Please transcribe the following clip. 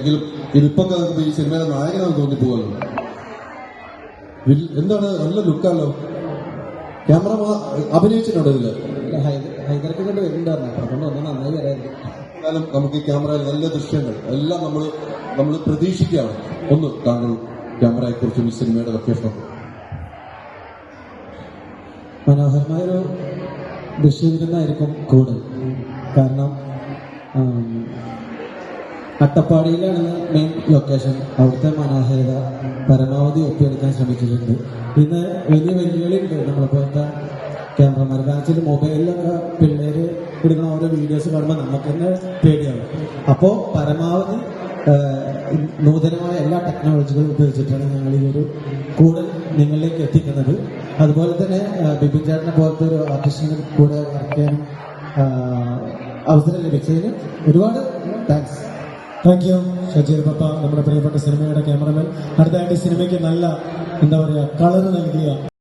എങ്കിലും ഇരിപ്പൊക്കെ ഈ സിനിമയിലെ നായകനാണ് തോന്നിപ്പോകല്ലോ. എന്താണ് നല്ല ലുക്കാണല്ലോ. ക്യാമറ അഭിനയിച്ചിട്ടുണ്ടോ ഇതില്? ഹൈദരൊക്കെ കൊണ്ട് വരുന്നുണ്ടായിരുന്നു. അതുകൊണ്ട് ഒന്ന് നന്നായി വരായിരുന്നു. എന്നാലും നമുക്ക് ഈ ക്യാമറയിൽ നല്ല ദൃശ്യങ്ങൾ എല്ലാം നമ്മൾ പ്രതീക്ഷിക്കുകയാണ്. ഒന്ന് താങ്കൾ ക്യാമറയെ കുറിച്ചും ഈ സിനിമയുടെ ലൊക്കേഷനൊക്കെ മനോഹരമായൊരു ദൃശ്യവിരുന്നായിരിക്കും കൂടുതൽ. കാരണം അട്ടപ്പാടിയിലാണ് മെയിൻ ലൊക്കേഷൻ. അവിടുത്തെ മനോഹാരിത പരമാവധി ഒപ്പിയെടുക്കാൻ ശ്രമിച്ചിട്ടുണ്ട്. ഇന്ന് വലിയ വെല്ലുവിളിയുണ്ട് നമ്മളിപ്പോഴത്തെ ക്യാമറമാർ. കാരണം വെച്ചാൽ മൊബൈലിലൊക്കെ പിള്ളേര് എടുക്കുന്ന ഓരോ വീഡിയോസ് കാണുമ്പോൾ നമുക്ക് തന്നെ പേടിയാണ്. അപ്പോൾ പരമാവധി നൂതനമായ എല്ലാ ടെക്നോളജികളും ഉപയോഗിച്ചിട്ടാണ് ഞങ്ങൾ ഈ ഒരു കൂടുതൽ നിങ്ങളിലേക്ക് എത്തിക്കുന്നത്. അതുപോലെ തന്നെ ബിപിൻ ചേട്ടനെ പോലത്തെ ഒരു ആർട്ടിസ്റ്റിന് കൂടെ വർക്ക് ചെയ്യാനും അവസരം ലഭിച്ചതിന് ഒരുപാട് താങ്ക്സ്. താങ്ക് യു ഷജീർ പപ്പ, നമ്മുടെ പ്രിയപ്പെട്ട സിനിമയുടെ ക്യാമറമാൻ. അടുത്തായിട്ട് സിനിമയ്ക്ക് നല്ല എന്താ പറയുക കളർ നൽകിയ